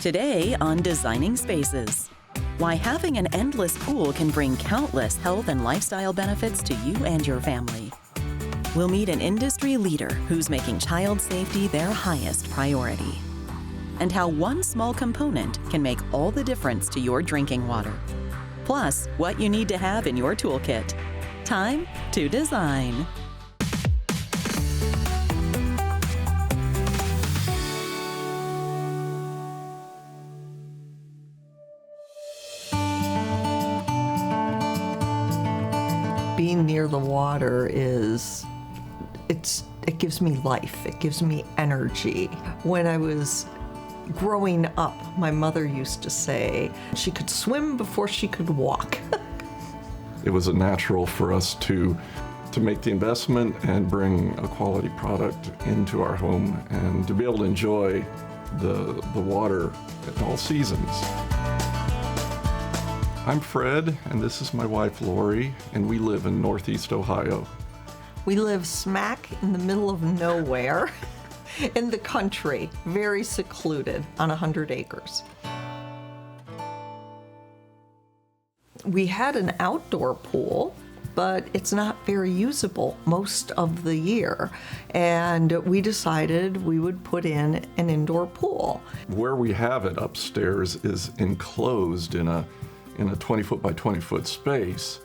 Today on Designing Spaces, why having an endless pool can bring countless health and lifestyle benefits to you and your family. We'll meet an industry leader who's making child safety their highest priority, and how one small component can make all the difference to your drinking water. Plus, what you need to have in your toolkit. Time to design. Being near the water it gives me life. It gives me energy. When I was growing up, my mother used to say she could swim before she could walk. It was a natural for us to make the investment and bring a quality product into our home and to be able to enjoy the water at all seasons. I'm Fred, and this is my wife Lori, and we live in Northeast Ohio. We live smack in the middle of nowhere in the country, very secluded on 100 acres. We had an outdoor pool, but it's not very usable most of the year. And we decided we would put in an indoor pool. Where we have it upstairs is enclosed in a 20-foot by 20-foot space.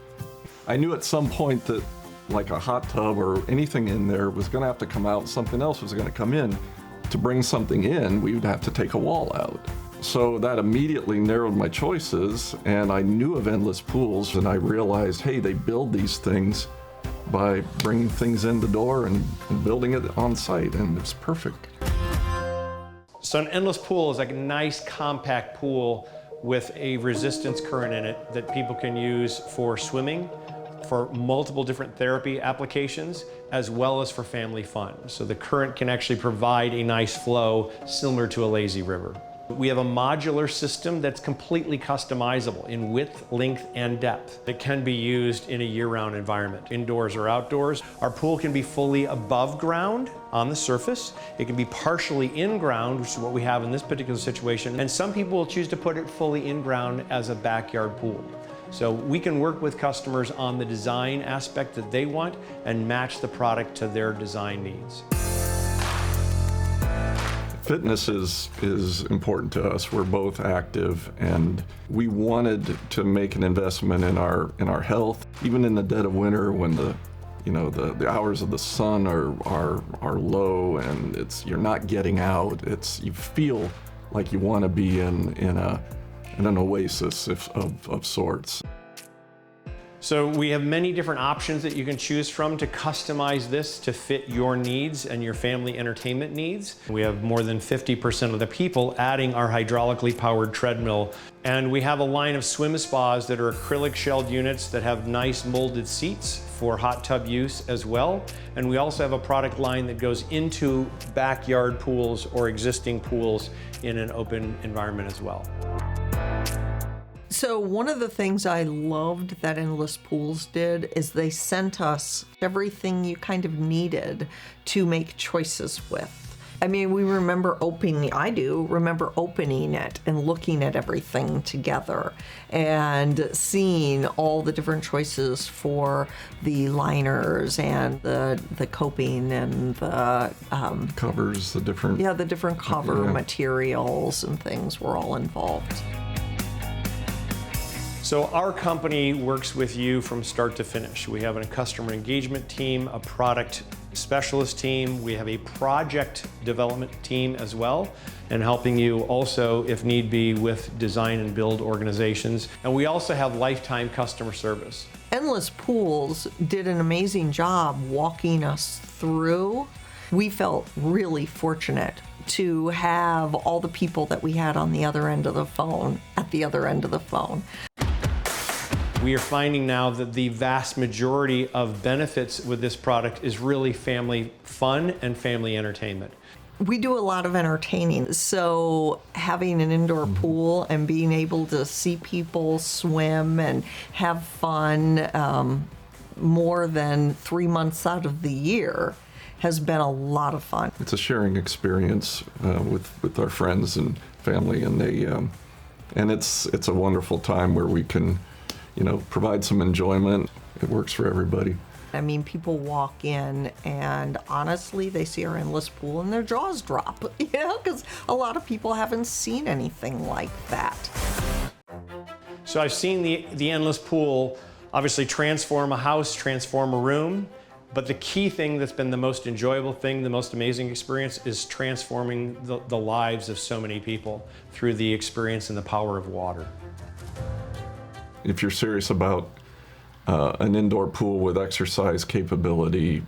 I knew at some point that like a hot tub or anything in there was going to have to come out, something else was going to come in. To bring something in, we would have to take a wall out. So that immediately narrowed my choices, and I knew of endless pools, and I realized, hey, they build these things by bringing things in the door and building it on site, and it's perfect. So an endless pool is like a nice compact pool with a resistance current in it that people can use for swimming, for multiple different therapy applications, as well as for family fun. So the current can actually provide a nice flow similar to a lazy river. We have a modular system that's completely customizable in width, length, and depth. It can be used in a year-round environment, indoors or outdoors. Our pool can be fully above ground on the surface. It can be partially in ground, which is what we have in this particular situation. And some people will choose to put it fully in ground as a backyard pool. So we can work with customers on the design aspect that they want and match the product to their design needs. Fitness is important to us. We're both active, and we wanted to make an investment in our health, even in the dead of winter when the hours of the sun are low and you're not getting out. You feel like you want to be in an oasis of sorts. So we have many different options that you can choose from to customize this to fit your needs and your family entertainment needs. We have more than 50% of the people adding our hydraulically powered treadmill. And we have a line of swim spas that are acrylic shelled units that have nice molded seats for hot tub use as well. And we also have a product line that goes into backyard pools or existing pools in an open environment as well. So one of the things I loved that Endless Pools did is they sent us everything you kind of needed to make choices with. I mean, I do remember opening it and looking at everything together and seeing all the different choices for the liners and the coping and the covers, the different cover materials and things were all involved. So our company works with you from start to finish. We have a customer engagement team, a product specialist team. We have a project development team as well, and helping you also, if need be, with design and build organizations. And we also have lifetime customer service. Endless Pools did an amazing job walking us through. We felt really fortunate to have all the people that we had on the other end of the phone, at the other end of the phone. We are finding now that the vast majority of benefits with this product is really family fun and family entertainment. We do a lot of entertaining, so having an indoor pool and being able to see people swim and have fun more than 3 months out of the year has been a lot of fun. It's a sharing experience with our friends and family, and it's a wonderful time where we can, provide some enjoyment. It works for everybody. I mean, people walk in and honestly, they see our endless pool and their jaws drop, because a lot of people haven't seen anything like that. So I've seen the endless pool obviously transform a house, transform a room, but the key thing that's been the most enjoyable thing, the most amazing experience, is transforming the lives of so many people through the experience and the power of water. If you're serious about an indoor pool with exercise capability,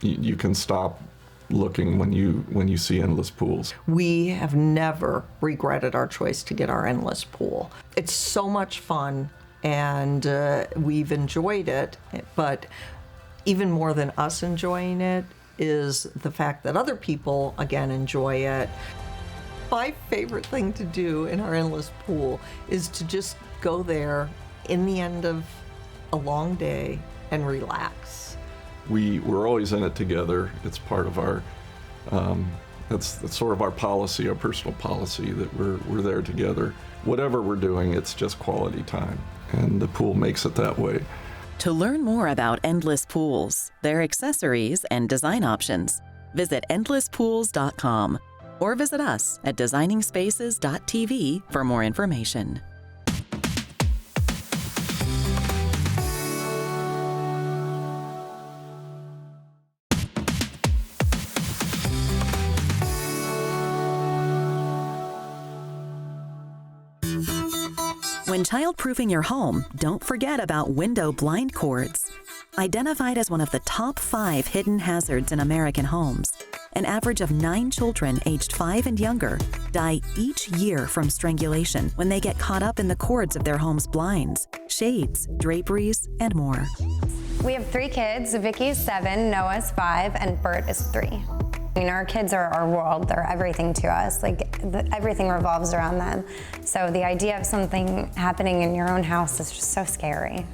you can stop looking when you see endless pools. We have never regretted our choice to get our endless pool. It's so much fun, and we've enjoyed it, but even more than us enjoying it is the fact that other people, again, enjoy it. My favorite thing to do in our endless pool is to just go there in the end of a long day and relax. We're always in it together. It's part of our, that's sort of our policy, our personal policy, that we're there together. Whatever we're doing, it's just quality time, and the pool makes it that way. To learn more about endless pools, their accessories, and design options, visit endlesspools.com or visit us at designingspaces.tv for more information. When childproofing your home, don't forget about window blind cords. Identified as one of the top 5 hidden hazards in American homes, an average of 9 children aged 5 and younger die each year from strangulation when they get caught up in the cords of their home's blinds, shades, draperies, and more. We have 3 kids. Vicky's 7, Noah's 5, and Bert is 3. I mean, our kids are our world. They're everything to us. Everything revolves around them. So the idea of something happening in your own house is just so scary.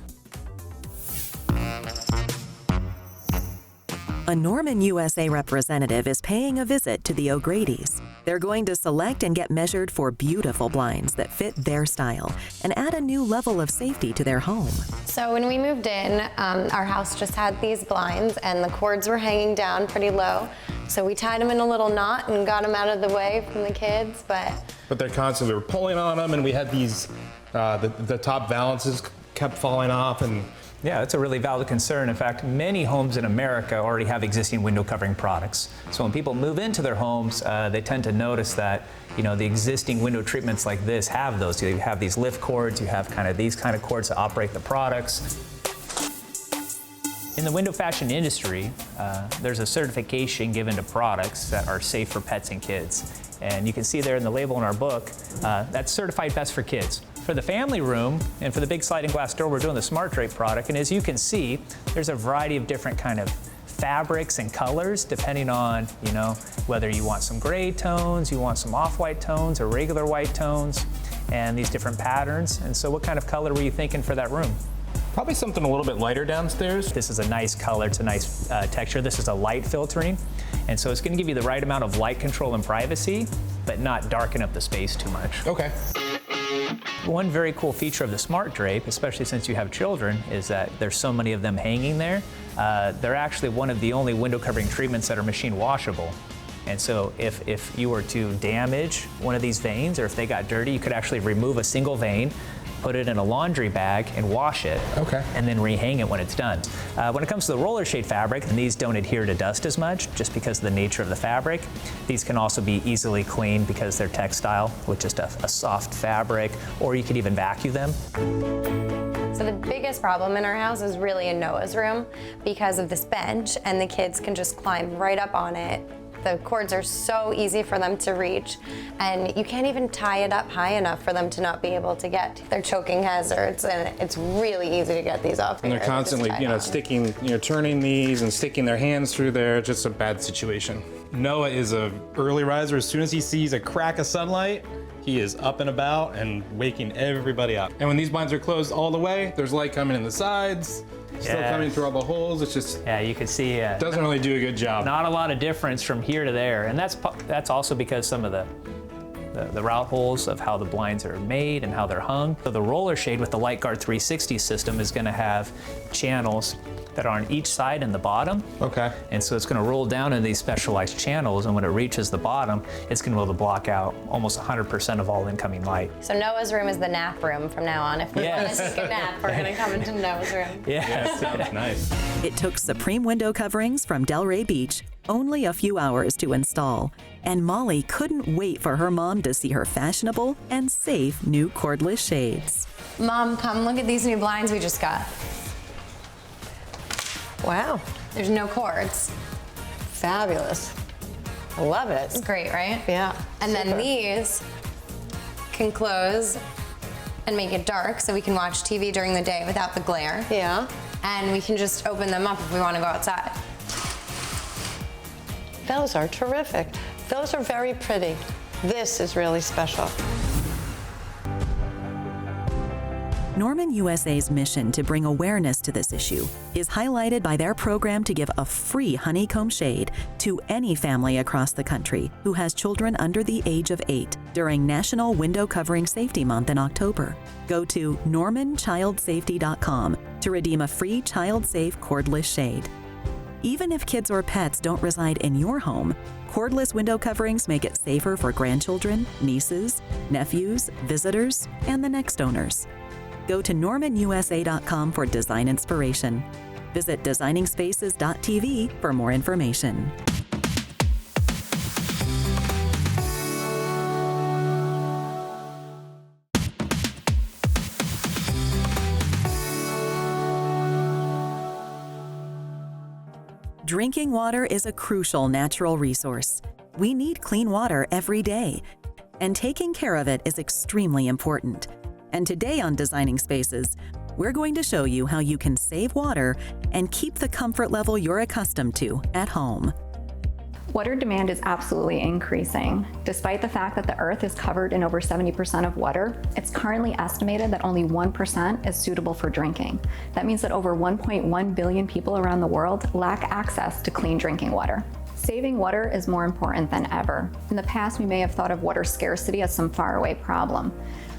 A Norman, USA representative is paying a visit to the O'Grady's. They're going to select and get measured for beautiful blinds that fit their style and add a new level of safety to their home. So when we moved in, our house just had these blinds and the cords were hanging down pretty low. So we tied them in a little knot and got them out of the way from the kids, but they're constantly, we were pulling on them, and we had these, the top valances kept falling off, and yeah, it's a really valid concern. In fact, many homes in America already have existing window covering products. So when people move into their homes, they tend to notice that, the existing window treatments like this have those. You have these lift cords, you have these kind of cords to operate the products. In the window fashion industry, there's a certification given to products that are safe for pets and kids. And you can see there in the label in our book, that's certified best for kids. For the family room and for the big sliding glass door, we're doing the Smart Drape product. And as you can see, there's a variety of different kind of fabrics and colors depending on, whether you want some gray tones, you want some off-white tones or regular white tones, and these different patterns. And so what kind of color were you thinking for that room? probably something a little bit lighter downstairs. This is a nice color, it's a nice texture. This is a light filtering, and so it's going to give you the right amount of light control and privacy, but not darken up the space too much. Okay. One very cool feature of the Smart Drape, especially since you have children, is that there's so many of them hanging there. They're actually one of the only window covering treatments that are machine washable. And so if you were to damage one of these veins, or if they got dirty, you could actually remove a single vein, put it in a laundry bag and wash it, okay, and then rehang it when it's done. When it comes to the roller shade fabric, and these don't adhere to dust as much just because of the nature of the fabric. These can also be easily cleaned because they're textile with just a soft fabric, or you could even vacuum them. So the biggest problem in our house is really in Noah's room because of this bench, and the kids can just climb right up on it. The cords are so easy for them to reach, and you can't even tie it up high enough for them to not be able to get. They're choking hazards, and it's really easy to get these off. And they're constantly, sticking, turning these and sticking their hands through there. Just a bad situation. Noah is an early riser. As soon as he sees a crack of sunlight, he is up and about and waking everybody up. And when these blinds are closed all the way, there's light coming in the sides. Still coming through all the holes. It's just you can see doesn't really do a good job. not a lot of difference from here to there, and that's also because some of the route holes of how the blinds are made and how they're hung. So the roller shade with the LightGuard 360 system is going to have channels that are on each side and the bottom. Okay. And so it's going to roll down in these specialized channels, and when it reaches the bottom, it's going to be able to block out almost 100% of all incoming light. So Noah's room is the nap room from now on. If we want to take a nap, we're going to come into Noah's room. Yeah. Sounds nice. It took Supreme window coverings from Delray Beach only a few hours to install, and Molly couldn't wait for her mom to see her fashionable and safe new cordless shades. Mom, come look at these new blinds we just got. Wow, There's no cords. fabulous. I love It's it. great, right? Yeah. And then super. these can close and make it dark so we can watch TV during the day without the glare. Yeah. And we can just open them up if we want to go outside. Those are terrific. Those are very pretty. This is really special. Norman USA's mission to bring awareness to this issue is highlighted by their program to give a free honeycomb shade to any family across the country who has children under the age of 8 during National Window Covering Safety Month in October. Go to normanchildsafety.com to redeem a free child-safe cordless shade. Even if kids or pets don't reside in your home, cordless window coverings make it safer for grandchildren, nieces, nephews, visitors, and the next owners. Go to normanusa.com for design inspiration. Visit designingspaces.tv for more information. Drinking water is a crucial natural resource. We need clean water every day, and taking care of it is extremely important. And today on Designing Spaces, we're going to show you how you can save water and keep the comfort level you're accustomed to at home. Water demand is absolutely increasing. Despite the fact that the Earth is covered in over 70% of water, it's currently estimated that only 1% is suitable for drinking. That means that over 1.1 billion people around the world lack access to clean drinking water. Saving water is more important than ever. In the past, we may have thought of water scarcity as some faraway problem,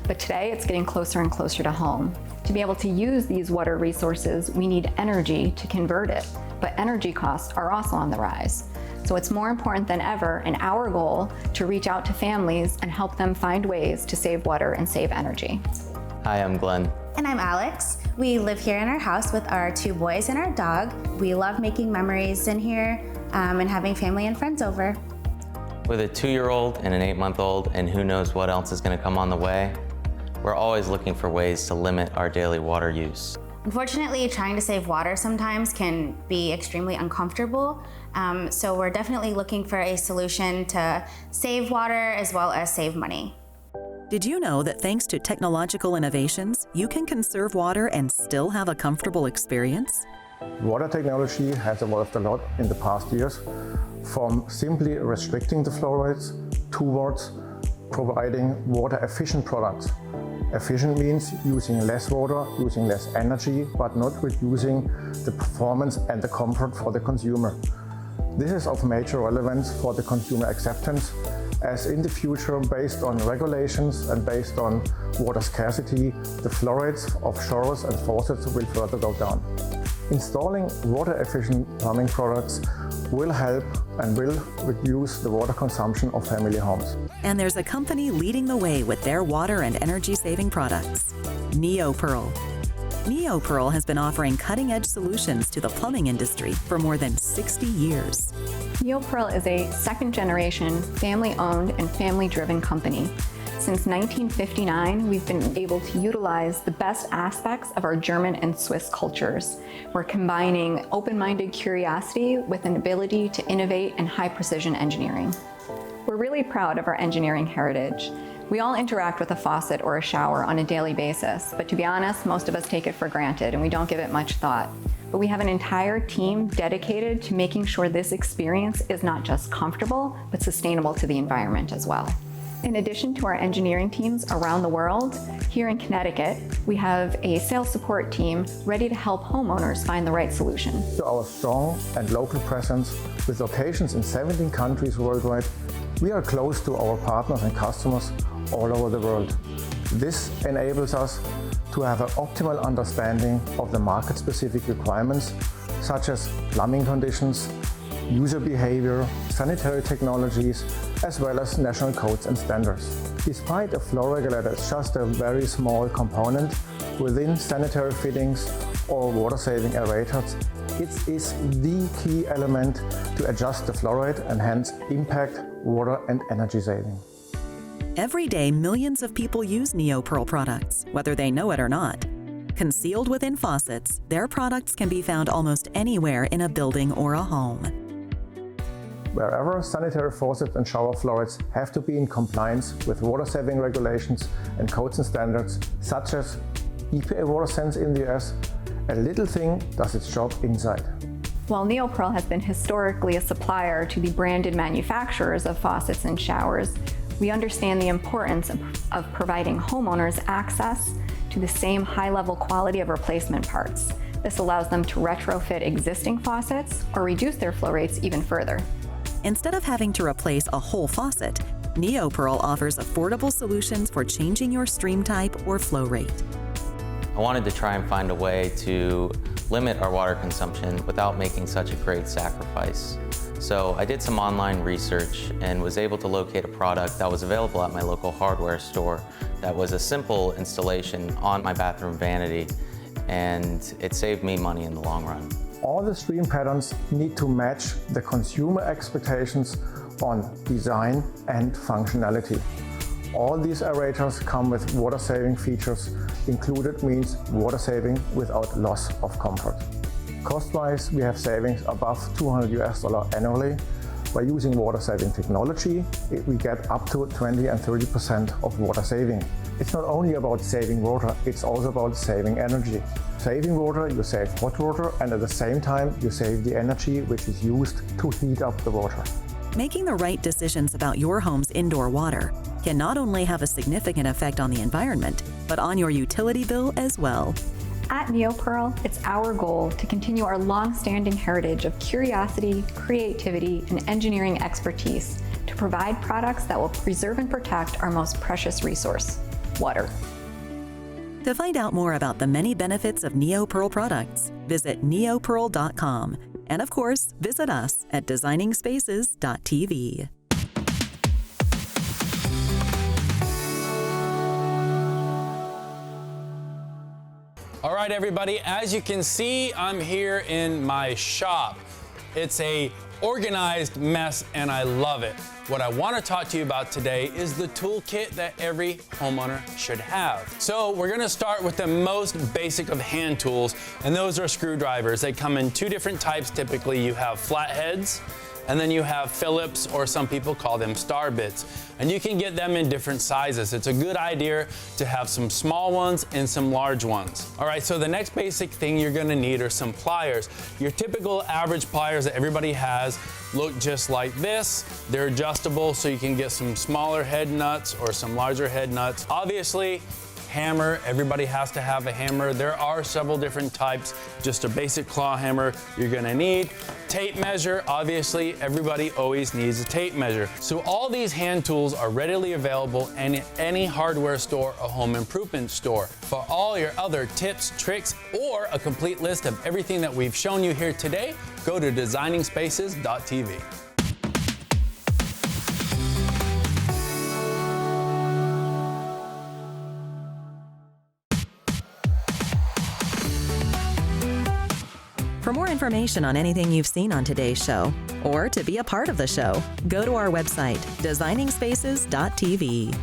but today it's getting closer and closer to home. To be able to use these water resources, we need energy to convert it, but energy costs are also on the rise. So it's more important than ever in our goal to reach out to families and help them find ways to save water and save energy. Hi, I'm Glenn. And I'm Alex. We live here in our house with our 2 boys and our dog. We love making memories in here and having family and friends over. With a 2-year-old and an 8-month-old, and who knows what else is going to come on the way, we're always looking for ways to limit our daily water use. Unfortunately, trying to save water sometimes can be extremely uncomfortable. So we're definitely looking for a solution to save water as well as save money. Did you know that thanks to technological innovations, you can conserve water and still have a comfortable experience? Water technology has evolved a lot in the past years, from simply restricting the flow rates towards providing water-efficient products. Efficient means using less water, using less energy, but not reducing the performance and the comfort for the consumer. This is of major relevance for the consumer acceptance, as in the future, based on regulations and based on water scarcity, the flow rates of showers and faucets will further go down. Installing water-efficient plumbing products will help and will reduce the water consumption of family homes. And there's a company leading the way with their water and energy-saving products, NeoPearl. NeoPearl has been offering cutting-edge solutions to the plumbing industry for more than 60 years. NeoPearl is a second-generation, family-owned and family-driven company. Since 1959, we've been able to utilize the best aspects of our German and Swiss cultures. We're combining open-minded curiosity with an ability to innovate and high-precision engineering. We're really proud of our engineering heritage. We all interact with a faucet or a shower on a daily basis, but to be honest, most of us take it for granted and we don't give it much thought. But we have an entire team dedicated to making sure this experience is not just comfortable, but sustainable to the environment as well. In addition to our engineering teams around the world, here in Connecticut, we have a sales support team ready to help homeowners find the right solution. To our strong and local presence with locations in 17 countries worldwide, we are close to our partners and customers all over the world. This enables us to have an optimal understanding of the market-specific requirements, such as plumbing conditions, user behavior, sanitary technologies, as well as national codes and standards. Despite a flow regulator is just a very small component within sanitary fittings or water-saving aerators, it is the key element to adjust the flow rate and hence impact water and energy saving. Every day, millions of people use NeoPearl products, whether they know it or not. Concealed within faucets, their products can be found almost anywhere in a building or a home. Wherever sanitary faucets and shower flow rates have to be in compliance with water-saving regulations and codes and standards, such as EPA WaterSense in the US, a little thing does its job inside. While NeoPearl has been historically a supplier to the branded manufacturers of faucets and showers, we understand the importance of providing homeowners access to the same high-level quality of replacement parts. This allows them to retrofit existing faucets or reduce their flow rates even further. Instead of having to replace a whole faucet, NeoPearl offers affordable solutions for changing your stream type or flow rate. I wanted to try and find a way to limit our water consumption without making such a great sacrifice. So I did some online research and was able to locate a product that was available at my local hardware store that was a simple installation on my bathroom vanity, and it saved me money in the long run. All the stream patterns need to match the consumer expectations on design and functionality. All these aerators come with water-saving features. Included means water saving without loss of comfort. Cost-wise, we have savings above $200 annually. By using water-saving technology, we get up to 20 and 30% of water saving. It's not only about saving water, it's also about saving energy. Saving water, you save hot water, and at the same time, you save the energy which is used to heat up the water. Making the right decisions about your home's indoor water can not only have a significant effect on the environment, but on your utility bill as well. At NeoPearl, it's our goal to continue our long-standing heritage of curiosity, creativity, and engineering expertise to provide products that will preserve and protect our most precious resource, water. To find out more about the many benefits of NeoPearl products, visit neopearl.com. And of course, visit us at designingspaces.tv. All right, everybody, as you can see, I'm here in my shop. It's a organized mess and I love it. What I want to talk to you about today is the toolkit that every homeowner should have. So we're going to start with the most basic of hand tools, and those are screwdrivers. They come in two different types. Typically you have flatheads, and then you have Phillips, or some people call them star bits, and you can get them in different sizes. It's a good idea to have some small ones and some large ones. All right, so the next basic thing you're gonna need are some pliers. Your typical average pliers that everybody has look just like this. They're adjustable, so you can get some smaller head nuts or some larger head nuts. Obviously, hammer, everybody has to have a hammer. There are several different types. Just a basic claw hammer you're gonna need. Tape measure, obviously everybody always needs a tape measure. So all these hand tools are readily available in any hardware store or home improvement store. For all your other tips, tricks, or a complete list of everything that we've shown you here today, go to designingspaces.tv. For more information on anything you've seen on today's show, or to be a part of the show, go to our website, designingspaces.tv.